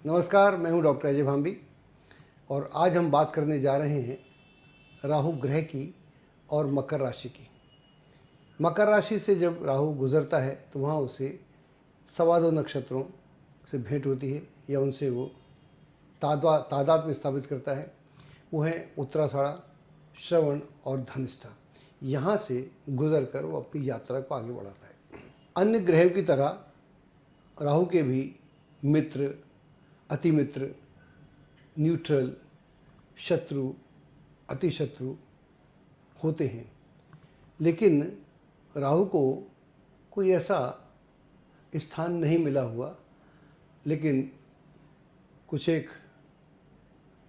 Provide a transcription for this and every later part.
नमस्कार, मैं हूं डॉक्टर अजय भांबी और आज हम बात करने जा रहे हैं राहु ग्रह की और मकर राशि की। मकर राशि से जब राहु गुजरता है तो वहाँ उसे 2.25 नक्षत्रों से भेंट होती है या उनसे वो तादाद में स्थापित करता है। वो हैं उत्तराषाढ़ा, श्रवण और धनिष्ठा। यहाँ से गुजर कर वो अपनी यात्रा को आगे बढ़ाता है। अन्य ग्रहों की तरह राहु के भी मित्र, अतिमित्र, न्यूट्रल, शत्रु, अतिशत्रु होते हैं, लेकिन राहु को कोई ऐसा स्थान नहीं मिला हुआ। लेकिन कुछ एक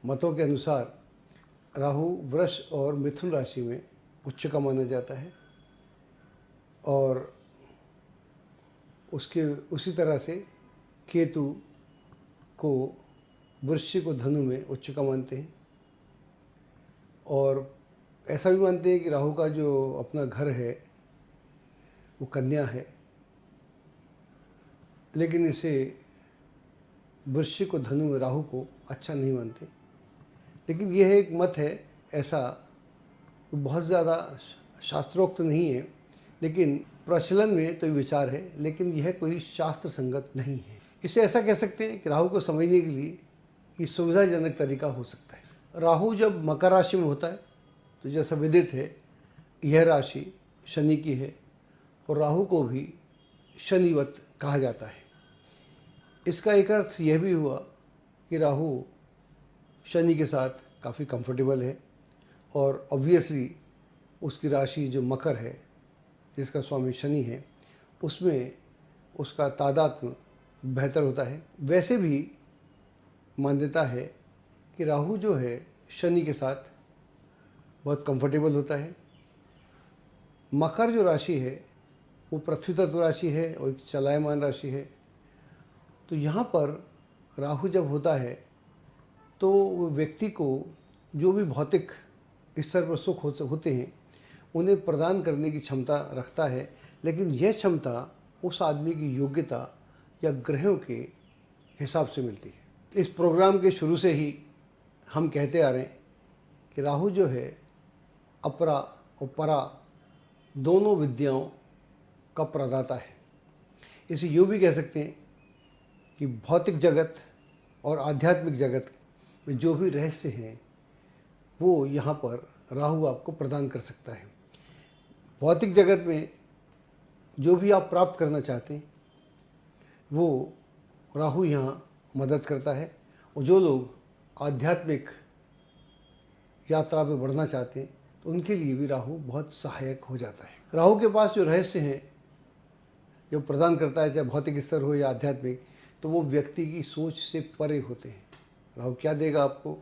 मतों के अनुसार राहु वृष और मिथुन राशि में उच्च का माना जाता है और उसके उसी तरह से केतु को वृश्चिक और धनु में उच्च का मानते हैं। और ऐसा भी मानते हैं कि राहु का जो अपना घर है वो कन्या है, लेकिन इसे वृश्चिक और धनु में राहु को अच्छा नहीं मानते। लेकिन यह एक मत है, ऐसा बहुत ज़्यादा शास्त्रोक्त नहीं है, लेकिन प्रचलन में तो विचार है, लेकिन यह कोई शास्त्र संगत नहीं है। इसे ऐसा कह सकते हैं कि राहु को समझने के लिए ये सुविधाजनक तरीका हो सकता है। राहु जब मकर राशि में होता है तो जैसा विदित है, यह राशि शनि की है और राहु को भी शनिवत कहा जाता है। इसका एक अर्थ यह भी हुआ कि राहु शनि के साथ काफ़ी कंफर्टेबल है और ऑब्वियसली उसकी राशि जो मकर है, जिसका स्वामी शनि है, उसमें उसका तादात्म्य बेहतर होता है। वैसे भी मान्यता है कि राहु जो है शनि के साथ बहुत कंफर्टेबल होता है। मकर जो राशि है वो पृथ्वी तत्व राशि है और एक चलायमान राशि है। तो यहाँ पर राहु जब होता है तो वो व्यक्ति को जो भी भौतिक स्तर पर सुख होते हैं उन्हें प्रदान करने की क्षमता रखता है, लेकिन यह क्षमता उस आदमी की योग्यता या ग्रहों के हिसाब से मिलती है। इस प्रोग्राम के शुरू से ही हम कहते आ रहे हैं कि राहु जो है अपरा और परा दोनों विद्याओं का प्रदाता है। इसे यूँ भी कह सकते हैं कि भौतिक जगत और आध्यात्मिक जगत में जो भी रहस्य हैं वो यहाँ पर राहु आपको प्रदान कर सकता है। भौतिक जगत में जो भी आप प्राप्त करना चाहते हैं वो राहु यहाँ मदद करता है, और जो लोग आध्यात्मिक यात्रा में बढ़ना चाहते हैं तो उनके लिए भी राहु बहुत सहायक हो जाता है। राहु के पास जो रहस्य हैं जो प्रदान करता है, चाहे भौतिक स्तर हो या आध्यात्मिक, तो वो व्यक्ति की सोच से परे होते हैं। राहु क्या देगा आपको,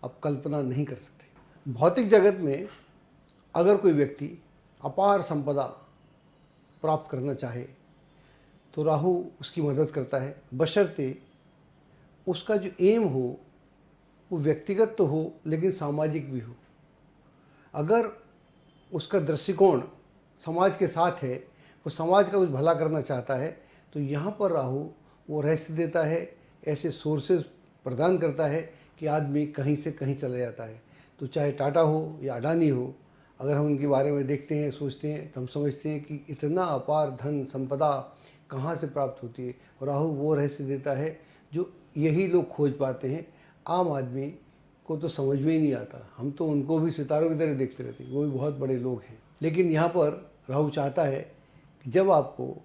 आप कल्पना नहीं कर सकते। भौतिक जगत में अगर कोई व्यक्ति अपार संपदा प्राप्त करना चाहे तो राहु उसकी मदद करता है, बशर्ते उसका जो एम हो वो व्यक्तिगत तो हो लेकिन सामाजिक भी हो। अगर उसका दृष्टिकोण समाज के साथ है, वो समाज का कुछ भला करना चाहता है, तो यहाँ पर राहु वो रहस्य देता है, ऐसे सोर्सेज प्रदान करता है कि आदमी कहीं से कहीं चला जाता है। तो चाहे टाटा हो या अडानी हो, अगर हम उनके बारे में देखते हैं, सोचते हैं, तो हम समझते हैं कि इतना अपार धन संपदा कहाँ से प्राप्त होती है। और राहु वो रहस्य देता है जो यही लोग खोज पाते हैं। आम आदमी को तो समझ में ही नहीं आता, हम तो उनको भी सितारों की तरह देखते रहते हैं, वो भी बहुत बड़े लोग हैं। लेकिन यहाँ पर राहु चाहता है कि जब आपको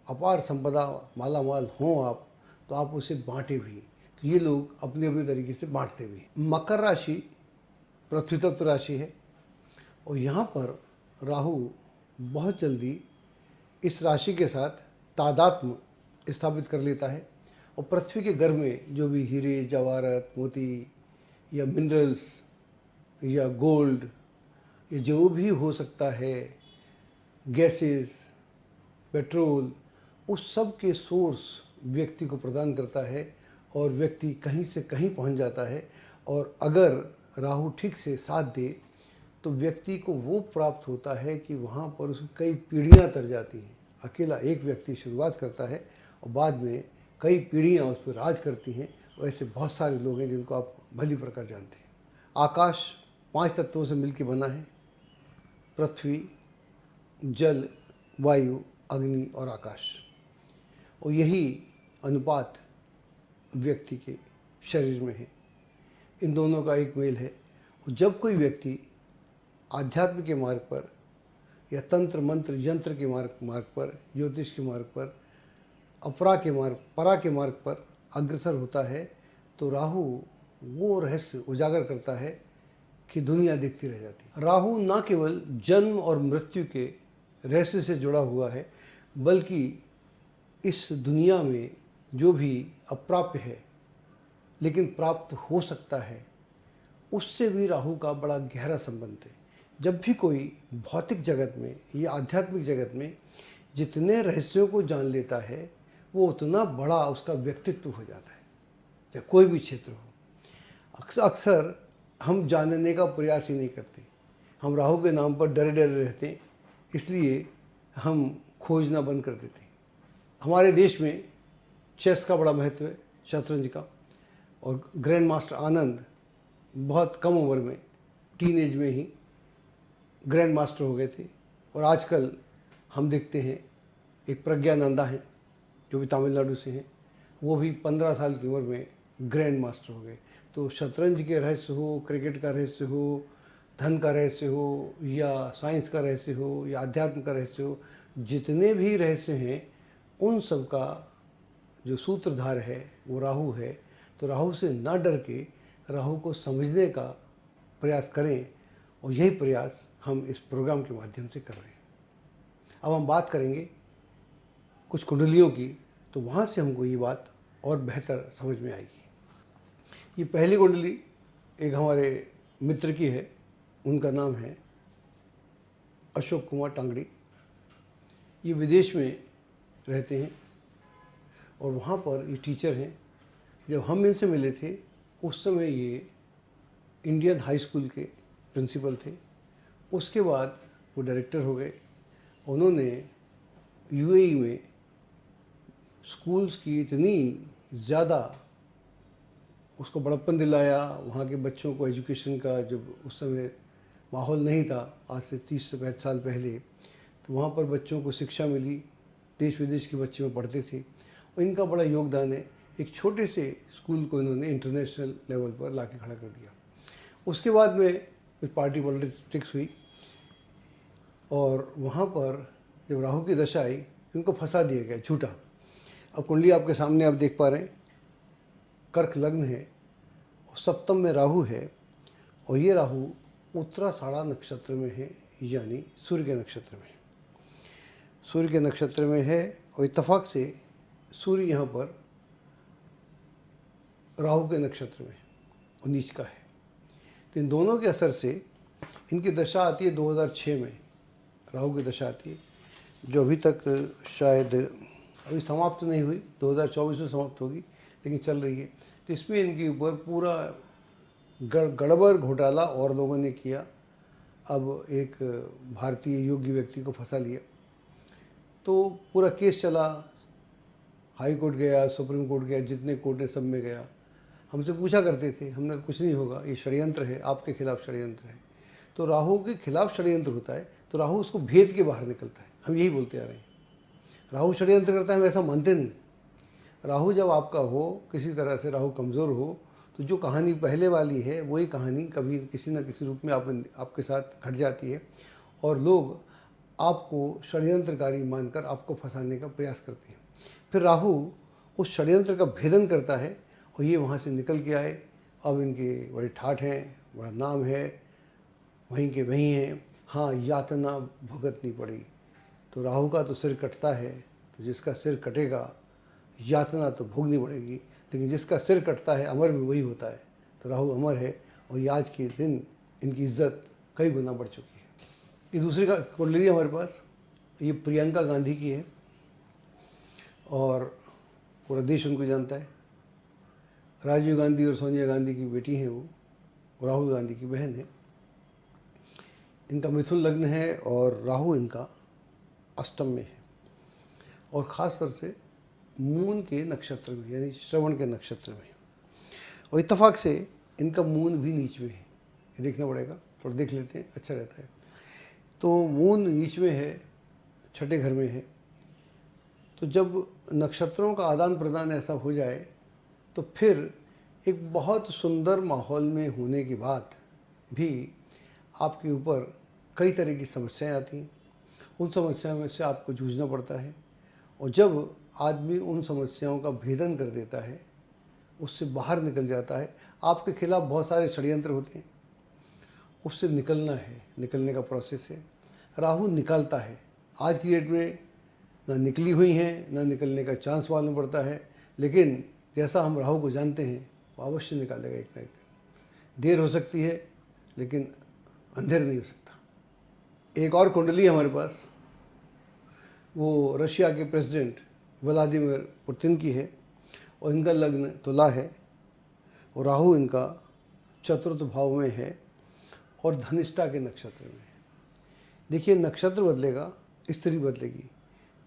अपार संपदा माला माल हों आप, तो आप उसे बांटे भी। तो ये लोग अपने अपने तरीके से बांटते भी। मकर राशि पृथ्वी तत्व राशि है और यहाँ पर राहु बहुत जल्दी इस राशि के साथ तादात्म्य स्थापित कर लेता है और पृथ्वी के गर्भ में जो भी हीरे जवाहरात मोती या मिनरल्स या गोल्ड या जो भी हो सकता है, गैसेस, पेट्रोल, उस सब के सोर्स व्यक्ति को प्रदान करता है और व्यक्ति कहीं से कहीं पहुंच जाता है। और अगर राहु ठीक से साथ दे तो व्यक्ति को वो प्राप्त होता है कि वहाँ पर उसकी कई पीढ़ियाँ तर जाती हैं। अकेला एक व्यक्ति शुरुआत करता है और बाद में कई पीढ़ियाँ उस पर राज करती हैं वैसे बहुत सारे लोग हैं जिनको आप भली प्रकार जानते हैं। आकाश 5 तत्वों से मिलकर बना है, पृथ्वी, जल, वायु, अग्नि और आकाश। और यही अनुपात व्यक्ति के शरीर में है। इन दोनों का एक मेल है। और जब कोई व्यक्ति आध्यात्म के मार्ग पर या तंत्र मंत्र यंत्र के मार्ग पर, ज्योतिष के मार्ग पर, परा के मार्ग पर अग्रसर होता है, तो राहु वो रहस्य उजागर करता है कि दुनिया दिखती रह जाती है। राहु न केवल जन्म और मृत्यु के रहस्य से जुड़ा हुआ है, बल्कि इस दुनिया में जो भी अप्राप्य है लेकिन प्राप्त हो सकता है, उससे भी राहु का बड़ा गहरा संबंध है। जब भी कोई भौतिक जगत में या आध्यात्मिक जगत में जितने रहस्यों को जान लेता है, वो उतना बड़ा उसका व्यक्तित्व हो जाता है, चाहे कोई भी क्षेत्र हो। अक्सर हम जानने का प्रयास ही नहीं करते। हम राहु के नाम पर डरे डरे रहते हैं, इसलिए हम खोजना बंद कर देते हैं। हमारे देश में चेस का बड़ा महत्व है, शतरंज का। और ग्रैंड मास्टर आनंद बहुत कम उम्र में, टीन एज में ही ग्रैंड मास्टर हो गए थे। और आजकल हम देखते हैं एक प्रज्ञानंदा हैं जो भी तमिलनाडु से हैं, वो भी 15 साल की उम्र में ग्रैंड मास्टर हो गए। तो शतरंज के रहस्य हो, क्रिकेट का रहस्य हो, धन का रहस्य हो, या साइंस का रहस्य हो, या अध्यात्म का रहस्य हो, जितने भी रहस्य हैं उन सब का जो सूत्रधार है वो राहु है। तो राहु से ना डर के राहु को समझने का प्रयास करें, और यही प्रयास हम इस प्रोग्राम के माध्यम से कर रहे हैं। अब हम बात करेंगे कुछ कुंडलियों की, तो वहाँ से हमको ये बात और बेहतर समझ में आएगी। ये पहली कुंडली एक हमारे मित्र की है, उनका नाम है अशोक कुमार टांगड़ी। ये विदेश में रहते हैं और वहाँ पर ये टीचर हैं। जब हम इनसे मिले थे उस समय ये इंडियन हाई स्कूल के प्रिंसिपल थे। उसके बाद वो डायरेक्टर हो गए। उन्होंने यूएई में स्कूल्स की इतनी ज़्यादा उसको बड़प्पन दिलाया, वहाँ के बच्चों को एजुकेशन का, जब उस समय माहौल नहीं था, आज से 30 से 35 साल पहले, तो वहाँ पर बच्चों को शिक्षा मिली, देश विदेश के बच्चे में पढ़ते थे। और इनका बड़ा योगदान है। एक छोटे से स्कूल को इन्होंने इंटरनेशनल लेवल पर ला के खड़ा कर दिया। उसके बाद में कुछ पार्टी पॉलिटिक्स हुई और वहाँ पर जब राहु की दशा आई, इनको फंसा दिया गया झूठा। अब कुंडली आपके सामने आप देख पा रहे हैं, कर्क लग्न है और सप्तम में राहु है। और ये राहु उत्तराषाढ़ा नक्षत्र में है, यानी सूर्य के नक्षत्र में। सूर्य के नक्षत्र में है और इत्तेफाक से सूर्य यहाँ पर राहु के नक्षत्र में और नीच का है। तो इन दोनों के असर से इनकी दशा आती है 2006 में, राहु की दशा आती है, जो अभी तक शायद अभी समाप्त नहीं हुई, 2024 में समाप्त होगी, लेकिन चल रही है। तो इसमें इनके ऊपर पूरा गड़बड़ घोटाला और लोगों ने किया। अब एक भारतीय योग्य व्यक्ति को फंसा लिया, तो पूरा केस चला, हाई कोर्ट गया, सुप्रीम कोर्ट गया, जितने कोर्ट है सब में गया। हमसे पूछा करते थे, हमने कुछ नहीं होगा, ये षड्यंत्र है, आपके खिलाफ षड्यंत्र है। तो राहु के खिलाफ षड्यंत्र होता है तो राहु उसको भेद के बाहर निकलता है। हम यही बोलते आ रहे हैं, राहु षड्यंत्र करता है, हम ऐसा मानते नहीं। राहु जब आपका हो, किसी तरह से राहु कमज़ोर हो, तो जो कहानी पहले वाली है वही कहानी कभी किसी न किसी रूप में आपके साथ घट जाती है और लोग आपको षड्यंत्रकारी मानकर आपको फंसाने का प्रयास करते हैं। फिर राहु उस षड्यंत्र का भेदन करता है और ये वहाँ से निकल के आए। अब इनके बड़े ठाठ हैं, बड़ा नाम है, वहीं के वहीं हैं। हाँ, यातना भुगतनी पड़ी। तो राहु का तो सिर कटता है, तो जिसका सिर कटेगा यातना तो भोगनी पड़ेगी, लेकिन जिसका सिर कटता है अमर भी वही होता है। तो राहु अमर है और ये आज के दिन इनकी इज्जत कई गुना बढ़ चुकी है। ये दूसरी का कुंडली है हमारे पास, ये प्रियंका गांधी की है और पूरा देश उनको जानता है। राजीव गांधी और सोनिया गांधी की बेटी हैं वो, राहुल गांधी की बहन है। इनका मिथुन लग्न है और राहु इनका अष्टम में है और ख़ास तौर से मून के नक्षत्र में, यानी श्रवण के नक्षत्र में। और इत्तेफाक से इनका मून भी नीच में है, ये देखना पड़ेगा, थोड़ा देख लेते हैं, अच्छा रहता है। तो मून नीच में है, छठे घर में है। तो जब नक्षत्रों का आदान प्रदान ऐसा हो जाए तो फिर एक बहुत सुंदर माहौल में होने के बाद भी आपके ऊपर कई तरह की समस्याएं आती हैं। उन समस्याओं में से आपको जूझना पड़ता है, और जब आदमी उन समस्याओं का भेदन कर देता है, उससे बाहर निकल जाता है, आपके खिलाफ बहुत सारे षड्यंत्र होते हैं, उससे निकलना है, निकलने का प्रोसेस है। राहु निकालता है। आज की डेट में ना निकली हुई हैं, ना निकलने का चांस मालूम पड़ता है, लेकिन जैसा हम राहु को जानते हैं वो अवश्य निकालेगा एक ना एक दिन। देर हो सकती है लेकिन अंधेर नहीं हो सकता। एक और कुंडली है हमारे पास, वो रशिया के प्रेसिडेंट व्लादिमीर पुतिन की है, और इनका लग्न तुला है, और राहु इनका चतुर्थ भाव में है और धनिष्ठा के नक्षत्र में है। देखिए, नक्षत्र बदलेगा, स्त्री बदलेगी।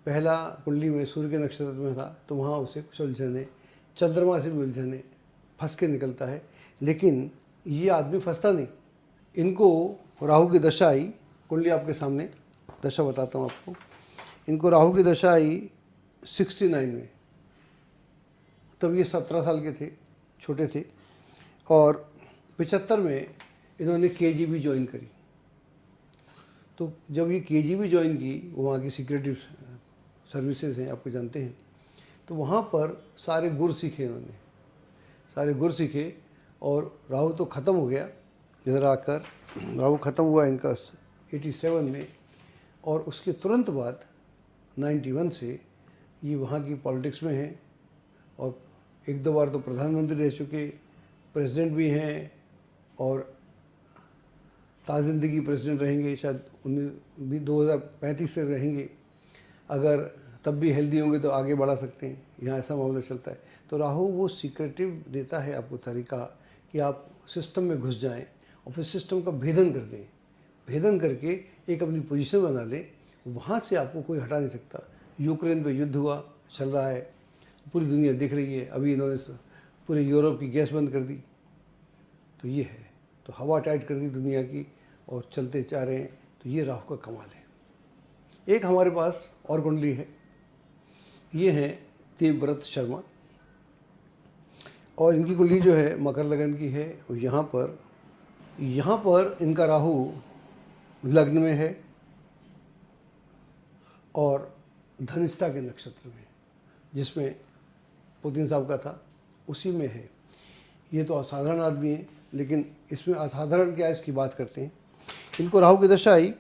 पहला कुंडली में सूर्य के नक्षत्र में था तो वहाँ उसे कुछ उलझने, चंद्रमा से भी उलझने, फंस के निकलता है। लेकिन ये आदमी फंसता नहीं। इनको राहु की दशा आई, कुंडली आपके सामने, दशा बताता हूँ आपको। इनको राहु की दशा आई 69 में, तब ये 17 साल के थे, छोटे थे। और 75 में इन्होंने KGB ज्वाइन करी। तो जब ये KGB ज्वाइन की, वहाँ की सिक्योरिटी सर्विसेज हैं, आपको जानते हैं, तो वहाँ पर सारे गुर सीखे इन्होंने, सारे गुर सीखे। और राहु तो ख़त्म हो गया, इधर आकर राहु ख़त्म हुआ इनका 87 में, और उसके तुरंत बाद 91 से ये वहाँ की पॉलिटिक्स में हैं, और एक दो बार तो प्रधानमंत्री रह चुके, प्रेसिडेंट भी हैं, और ताज़िंदगी प्रेसिडेंट रहेंगे, शायद 2035 से रहेंगे। अगर तब भी हेल्दी होंगे तो आगे बढ़ा सकते हैं, यहाँ ऐसा मामला चलता है। तो राहु वो सीक्रेटिव देता है आपको तरीका कि आप सिस्टम में घुस जाएं और फिर सिस्टम का भेदन कर दें, भेदन करके एक अपनी पोजीशन बना लें, वहाँ से आपको कोई हटा नहीं सकता। यूक्रेन पे युद्ध हुआ, चल रहा है, पूरी दुनिया दिख रही है। अभी इन्होंने पूरे यूरोप की गैस बंद कर दी, तो ये है, तो हवा टाइट कर दी दुनिया की, और चलते जा रहे हैं। तो ये राहु का कमाल है। एक हमारे पास और कुंडली है, ये है देवव्रत शर्मा, और इनकी कुंडली जो है मकर लगन की है। और यहाँ पर इनका राहु लग्न में है और धनिष्ठा के नक्षत्र में, जिसमें पुतिन साहब का था, उसी में है। ये तो असाधारण आदमी है, लेकिन इसमें असाधारण क्या है, इसकी बात करते हैं। इनको राहु की दशा आई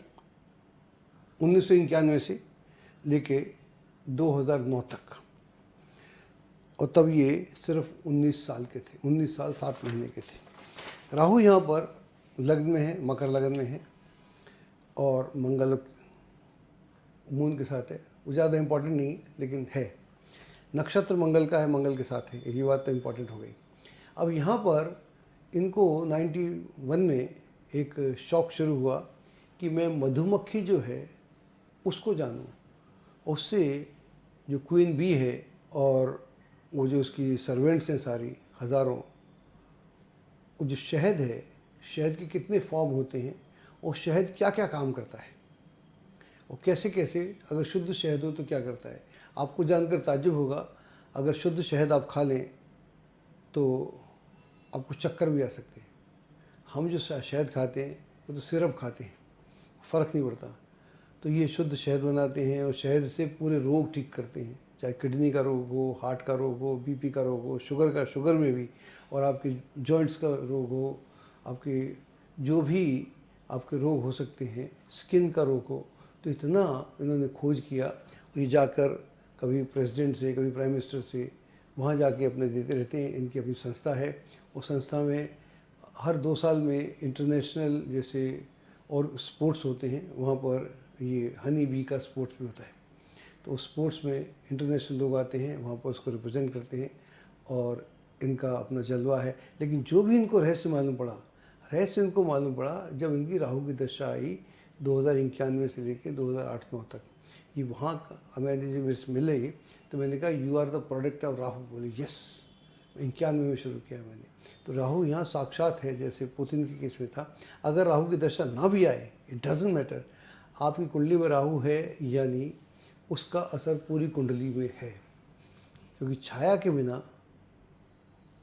1991 से लेके 2009 तक, और तब ये सिर्फ 19 साल के थे, 19 साल 7 महीने के थे। राहु यहाँ पर लग्न में है, मकर लगन में है, और मंगल मून के साथ है। वो ज़्यादा इम्पोर्टेंट नहीं लेकिन है, नक्षत्र मंगल का है, मंगल के साथ है, ये बात तो इम्पोर्टेंट हो गई। अब यहाँ पर इनको 91 में एक शौक शुरू हुआ कि मैं मधुमक्खी जो है उसको जानूँ, उससे जो क्वीन बी है और वो जो उसकी सर्वेंट्स हैं सारी हज़ारों, वो जो शहद है, शहद के कितने फॉर्म होते हैं, और शहद क्या क्या काम करता है, और कैसे कैसे, अगर शुद्ध शहद हो तो क्या करता है। आपको जानकर ताज्जुब होगा, अगर शुद्ध शहद आप खा लें तो आपको चक्कर भी आ सकते हैं। हम जो शहद खाते हैं वो तो सिरप खाते हैं, फ़र्क नहीं पड़ता। तो ये शुद्ध शहद बनाते हैं, और शहद से पूरे रोग ठीक करते हैं, चाहे किडनी का रोग हो, हार्ट का रोग हो, बीपी का रोग हो, शुगर में भी, और आपके जॉइंट्स का रोग हो, आपके जो भी आपके रोग हो सकते हैं, स्किन का रोग हो। तो इतना इन्होंने खोज किया, ये जाकर कभी प्रेसिडेंट से, कभी प्राइम मिनिस्टर से वहाँ जाके अपने देते रहते हैं। इनकी अपनी संस्था है, उस संस्था में हर 2 साल में इंटरनेशनल जैसे और स्पोर्ट्स होते हैं, वहाँ पर ये हनी बी का स्पोर्ट्स भी होता है। तो उस स्पोर्ट्स में इंटरनेशनल लोग आते हैं, वहाँ पर उसको रिप्रेजेंट करते हैं, और इनका अपना जलवा है। लेकिन जो भी इनको रहस्य मालूम पड़ा, इनको मालूम पड़ा जब इनकी राहु की दशा आई 2091 से लेकर 2008-9 तक। ये वहाँ का मैंने जब मेरे से मिले तो मैंने कहा, you are the product of Rahu. बोले यस, 91 में शुरू किया मैंने। तो राहु यहाँ साक्षात है, जैसे पुतिन के केस में था। अगर राहु की दशा ना भी आए, इट डजेंट मैटर, आपकी कुंडली में राहु है यानी उसका असर पूरी कुंडली में है, क्योंकि छाया के बिना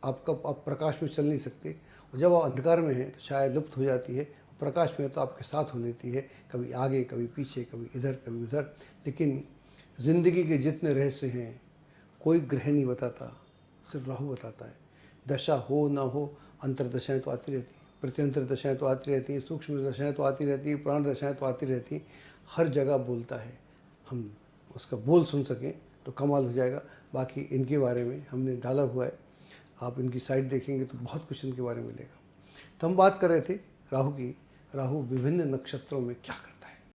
आप प्रकाश में चल नहीं सकते। और जब आप अंधकार में हैं तो छाया लुप्त हो जाती है, प्रकाश में तो आपके साथ हो लेती है, कभी आगे कभी पीछे, कभी इधर कभी उधर। लेकिन ज़िंदगी के जितने रहस्य हैं कोई ग्रह नहीं बताता, सिर्फ राहु बताता है। दशा हो ना हो, अंतर दशाएँ तो आती रहती हैं, प्रत्यंतर दशाएँ तो आती रहती हैं, सूक्ष्म दशाएँ तो आती रहती हैं, प्राण दशाएँ तो आती रहती हैं। हर जगह बोलता है, हम उसका बोल सुन सकें तो कमाल हो जाएगा। बाकी इनके बारे में हमने डाला हुआ है, आप इनकी साइट देखेंगे तो बहुत कुछ इनके बारे में मिलेगा। तो हम बात कर रहे थे राहु की। राहु विभिन्न नक्षत्रों में क्या करता है।